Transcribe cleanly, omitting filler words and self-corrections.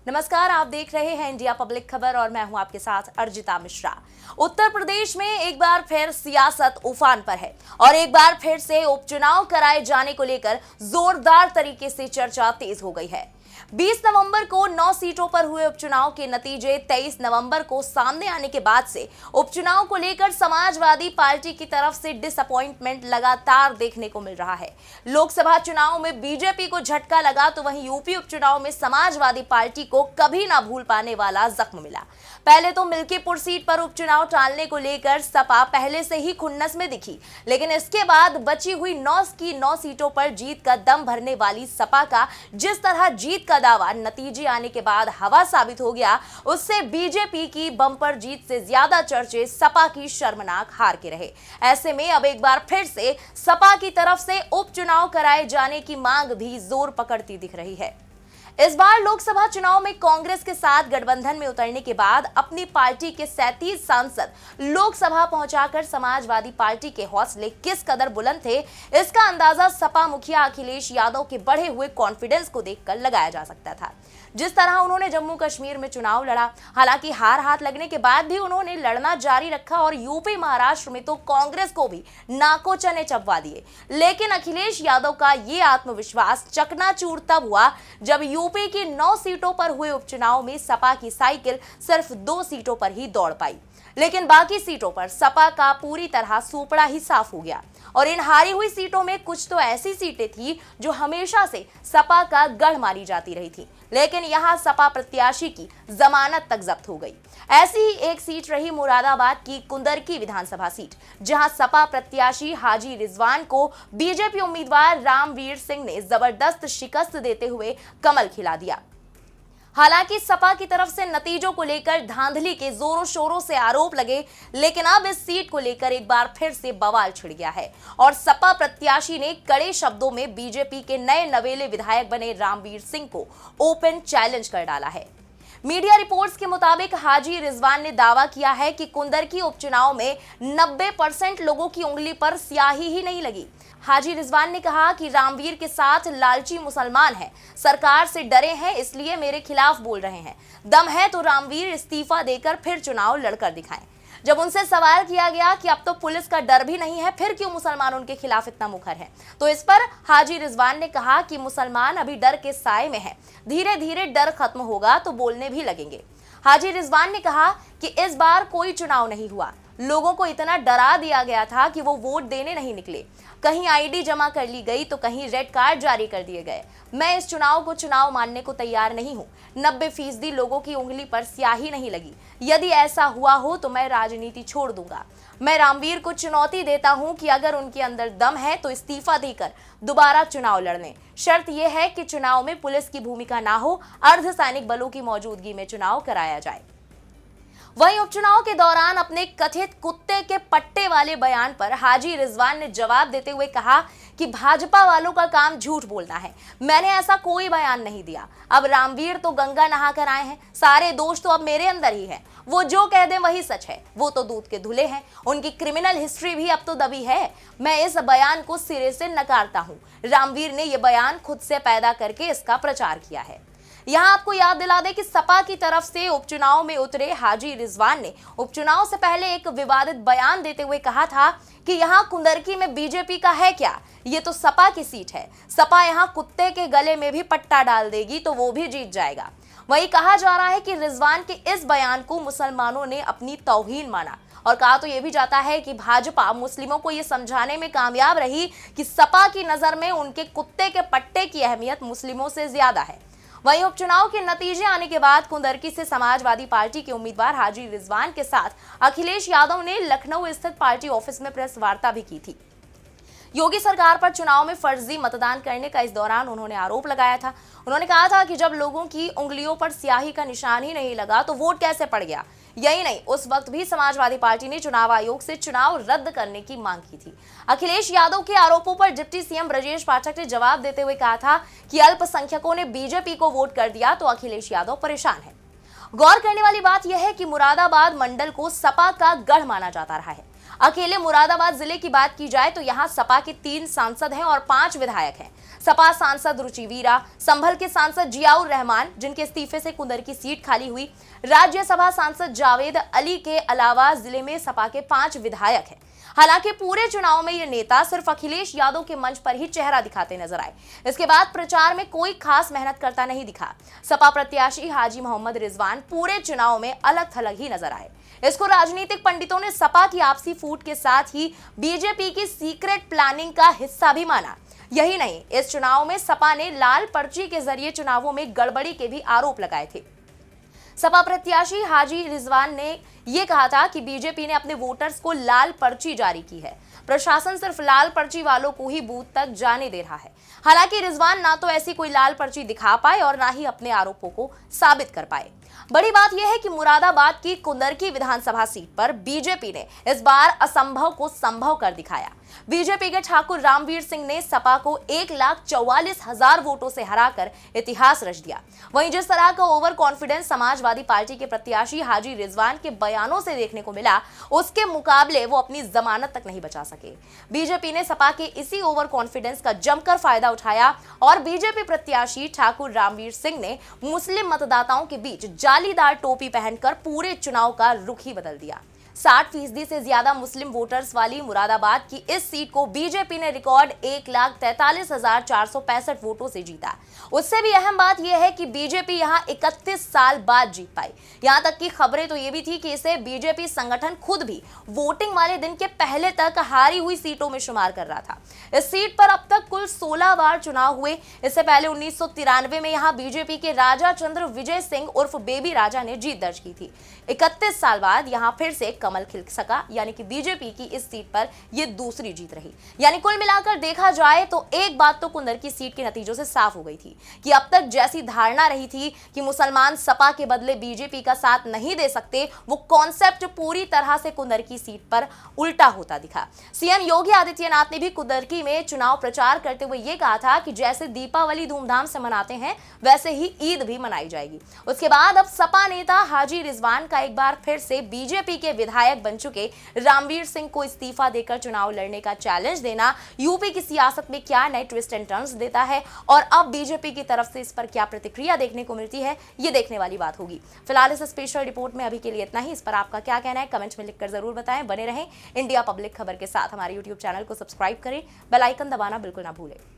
नमस्कार, आप देख रहे हैं इंडिया पब्लिक खबर और मैं हूं आपके साथ अर्जिता मिश्रा। उत्तर प्रदेश में एक बार फिर सियासत उफान पर है और एक बार फिर से उपचुनाव कराए जाने को लेकर जोरदार तरीके से चर्चा तेज हो गई है। 20 नवंबर को 9 सीटों पर हुए उपचुनाव के नतीजे 23 नवंबर को सामने आने के बाद से उपचुनाव को लेकर समाजवादी पार्टी की तरफ से डिसअपॉइंटमेंट लगातार देखने को मिल रहा है। लोकसभा चुनाव में बीजेपी को झटका लगा तो वहीं यूपी उपचुनाव में समाजवादी पार्टी को कभी ना भूल पाने वाला जख्म मिला। पहले तो मिल्कीपुर सीट पर उपचुनाव टालने को लेकर सपा पहले से ही खुन्नस में दिखी, लेकिन इसके बाद बची हुई 9 सीटों पर जीत का दम भरने वाली सपा का जिस तरह जीत का दावा नतीजे आने के बाद हवा साबित हो गया, उससे बीजेपी की बम्पर जीत से ज्यादा चर्चे सपा की शर्मनाक हार के रहे। ऐसे में अब एक बार फिर से सपा की तरफ से उपचुनाव कराए जाने की मांग भी जोर पकड़ती दिख रही है। इस बार लोकसभा चुनाव में कांग्रेस के साथ गठबंधन में उतरने के बाद अपनी पार्टी के 37 सांसद लोकसभा पहुंचाकर समाजवादी पार्टी के हौसले किस कदर बुलंद थे, इसका अंदाजा सपा मुखिया अखिलेश यादव के बढ़े हुए कॉन्फिडेंस को देखकर लगाया जा सकता था। जिस तरह उन्होंने जम्मू कश्मीर में चुनाव लड़ा, हालांकि हार हाथ लगने के बाद भी उन्होंने लड़ना जारी रखा और यूपी महाराष्ट्र में तो कांग्रेस को भी नाको चने चबवा दिए। लेकिन अखिलेश यादव का ये आत्मविश्वास चकनाचूर तब हुआ जब यूपी की 9 सीटों पर हुए उपचुनाव में सपा की साइकिल सिर्फ 2 सीटों पर ही दौड़ पाई, लेकिन बाकी सीटों पर सपा का पूरी तरह सूपड़ा ही साफ हो गया। और इन हारी हुई सीटों में कुछ तो ऐसी सीटें थी जो हमेशा से सपा का गढ़ मानी जाती रही थी, लेकिन यहां सपा प्रत्याशी की जमानत तक जब्त हो गई। ऐसी ही एक सीट रही मुरादाबाद की कुंदरकी विधानसभा सीट, जहां सपा प्रत्याशी हाजी रिजवान को बीजेपी उम्मीदवार रामवीर सिंह ने जबरदस्त शिकस्त देते हुए कमल खिला दिया। हालांकि सपा की तरफ से नतीजों को लेकर धांधली के जोरों शोरों से आरोप लगे, लेकिन अब इस सीट को लेकर एक बार फिर से बवाल छिड़ गया है और सपा प्रत्याशी ने कड़े शब्दों में बीजेपी के नए नवेले विधायक बने रामवीर सिंह को ओपन चैलेंज कर डाला है। मीडिया रिपोर्ट्स के मुताबिक हाजी रिजवान ने दावा किया है कि कुंदरकी उपचुनाव में 90% लोगों की उंगली पर स्याही ही नहीं लगी। हाजी रिजवान ने कहा कि रामवीर के साथ लालची मुसलमान हैं, सरकार से डरे हैं इसलिए मेरे खिलाफ बोल रहे हैं। दम है तो रामवीर इस्तीफा देकर फिर चुनाव लड़कर दिखाएं। जब उनसे सवाल किया गया कि अब तो पुलिस का डर भी नहीं है, फिर क्यों मुसलमान उनके खिलाफ इतना मुखर हैं, तो इस पर हाजी रिजवान ने कहा कि मुसलमान अभी डर के साए में हैं, धीरे धीरे डर खत्म होगा तो बोलने भी लगेंगे। हाजी रिजवान ने कहा कि इस बार कोई चुनाव नहीं हुआ, लोगों को इतना डरा दिया गया था कि वो वोट देने नहीं निकले। कहीं आईडी जमा कर ली गई तो कहीं रेड कार्ड जारी कर दिए गए। मैं इस चुनाव को चुनाव मानने को तैयार नहीं हूँ। 90% लोगों की उंगली पर स्याही नहीं लगी। यदि ऐसा हुआ हो तो मैं राजनीति छोड़ दूंगा। मैं रामवीर को चुनौती देता हूं कि अगर उनके अंदर दम है तो इस्तीफा देकर दोबारा चुनाव लड़ने। शर्त यह है कि चुनाव में पुलिस की भूमिका ना हो, अर्धसैनिक बलों की मौजूदगी में चुनाव कराया जाए। वहीं उपचुनाव के दौरान अपने कथित कुत्ते के पट्टे वाले बयान पर हाजी रिजवान ने जवाब देते हुए कहा कि भाजपा वालों का काम झूठ बोलना है, मैंने ऐसा कोई बयान नहीं दिया। अब रामवीर तो गंगा नहा कर आए हैं, सारे दोष तो अब मेरे अंदर ही है। वो जो कह दें वही सच है, वो तो दूध के धुले हैं, उनकी क्रिमिनल हिस्ट्री भी अब तो दबी है। मैं इस बयान को सिरे से नकारता हूँ। रामवीर ने यह बयान खुद से पैदा करके इसका प्रचार किया है। यहाँ आपको याद दिला दें कि सपा की तरफ से उपचुनाव में उतरे हाजी रिजवान ने उपचुनाव से पहले एक विवादित बयान देते हुए कहा था कि यहाँ कुंदरकी में बीजेपी का है क्या, ये तो सपा की सीट है। सपा यहाँ कुत्ते के गले में भी पट्टा डाल देगी तो वो भी जीत जाएगा। वही कहा जा रहा है कि रिजवान के इस बयान को मुसलमानों ने अपनी तौहीन माना और कहा तो यह भी जाता है कि भाजपा मुस्लिमों को यह समझाने में कामयाब रही कि सपा की नजर में उनके कुत्ते के पट्टे की अहमियत मुस्लिमों से ज्यादा है। वहीं उपचुनाव के नतीजे आने के बाद कुंदरकी से समाजवादी पार्टी के उम्मीदवार हाजी रिजवान के साथ अखिलेश यादव ने लखनऊ स्थित पार्टी ऑफिस में प्रेस वार्ता भी की थी। योगी सरकार पर चुनाव में फर्जी मतदान करने का इस दौरान उन्होंने आरोप लगाया था। उन्होंने कहा था कि जब लोगों की उंगलियों पर स्याही का निशान ही नहीं लगा तो वोट कैसे पड़ गया। यही नहीं, उस वक्त भी समाजवादी पार्टी ने चुनाव आयोग से चुनाव रद्द करने की मांग की थी। अखिलेश यादव के आरोपों पर डिप्टी सीएम ब्रजेश पाठक ने जवाब देते हुए कहा था कि अल्पसंख्यकों ने बीजेपी को वोट कर दिया तो अखिलेश यादव परेशान है। गौर करने वाली बात यह है कि मुरादाबाद मंडल को सपा का गढ़ माना जाता रहा है। अकेले मुरादाबाद जिले की बात की जाए तो यहाँ सपा के 3 सांसद हैं और 5 विधायक हैं। सपा सांसद रुचि वीरा, संभल के सांसद जियाउर रहमान जिनके इस्तीफे से कुंदर की सीट खाली हुई, राज्यसभा सांसद जावेद अली के अलावा जिले में सपा के 5 विधायक हैं। हालांकि पूरे चुनाव में ये नेता सिर्फ अखिलेश यादव के मंच पर ही चेहरा दिखाते नजर आए। इसके बाद प्रचार में कोई खास मेहनत करता नहीं दिखा। सपा प्रत्याशी हाजी मोहम्मद रिजवान पूरे चुनाव में अलग थलग ही नजर आए। इसको राजनीतिक पंडितों ने सपा की आपसी फूट के साथ ही बीजेपी की सीक्रेट प्लानिंग का हिस्सा भी माना। यही नहीं, इस चुनाव में सपा ने लाल पर्ची के जरिए चुनावों में गड़बड़ी के भी आरोप लगाए थे। सपा प्रत्याशी हाजी रिजवान ने यह कहा था कि बीजेपी ने अपने वोटर्स को लाल पर्ची जारी की है। प्रशासन सिर्फ लाल पर्ची वालों को ही बूथ तक जाने दे रहा है। हालांकि रिजवान ना तो ऐसी कोई लाल पर्ची दिखा पाए और ना ही अपने आरोपों को साबित कर पाए। बड़ी बात यह है कि मुरादाबाद की कुंदरकी विधानसभा सीट पर बीजेपी ने इस बार असंभव को संभव कर दिखाया। बीजेपी के ठाकुर रामवीर सिंह ने सपा को 1,44,000 वोटों से हराकर इतिहास रच दिया। वहीं जिस तरह का ओवर कॉन्फिडेंस समाजवादी पार्टी के प्रत्याशी हाजी रिजवान के बयानों से देखने को मिला, उसके मुकाबले वो अपनी जमानत तक नहीं बचा सके। बीजेपी ने सपा के इसी ओवर कॉन्फिडेंस का जमकर फायदा उठाया और बीजेपी प्रत्याशी ठाकुर रामवीर सिंह ने मुस्लिम मतदाताओं के बीच जालीदार टोपी पहनकर पूरे चुनाव का रुख ही बदल दिया। 60% से ज्यादा मुस्लिम वोटर्स वाली मुरादाबाद की इस सीट को बीजेपी ने रिकॉर्ड 1,43,465 वोटों से जीता। उससे भी अहम बात यह है कि बीजेपी यहां 31 साल बाद जीत पाई। यहां तक की खबरें तो ये भी थी कि इसे बीजेपी संगठन खुद भी वोटिंग वाले दिन के पहले तक हारी हुई सीटों में शुमार कर रहा था। इस सीट पर अब तक कुल 16 बार चुनाव हुए। इससे पहले 1993 में यहां बीजेपी के राजा चंद्र विजय सिंह उर्फ बेबी राजा ने जीत दर्ज की थी। 31 साल बाद यहां फिर से कमल खिल सका, यानी कि बीजेपी की इस सीट पर यह दूसरी जीत रही। यानी कुल मिलाकर देखा जाए तो एक बात तो कुंदर की सीट के नतीजों से साफ हो गई थी कि अब तक जैसी धारणा रही थी कि मुसलमान सपा के बदले बीजेपी का साथ नहीं दे सकते, वो कॉन्सेप्ट पूरी तरह से कुंदर की सीट पर उल्टा होता दिखा। सीएम योगी आदित्यनाथ ने भी कुंदरकी में चुनाव प्रचार करते हुए यह कहा था कि जैसे दीपावली धूमधाम से मनाते हैं वैसे ही ईद भी मनाई जाएगी। उसके बाद अब सपा नेता हाजी रिजवान का एक बार फिर से बीजेपी के विधायक बन चुके रामवीर सिंह को इस्तीफा देकर चुनाव लड़ने का चैलेंज देना यूपी की सियासत में क्या नए ट्विस्ट एंड टर्न्स देता है और अब बीजेपी की तरफ से इस पर क्या प्रतिक्रिया देखने को मिलती है, ये देखने वाली बात होगी। फिलहाल इस स्पेशल रिपोर्ट में अभी के लिए इतना ही। इस पर आपका क्या कहना है कमेंट में लिखकर जरूर बताएं। बने रहें इंडिया पब्लिक खबर के साथ। हमारे यूट्यूब चैनल को सब्सक्राइब करें, बेल आइकन दबाना बिल्कुल ना भूलें।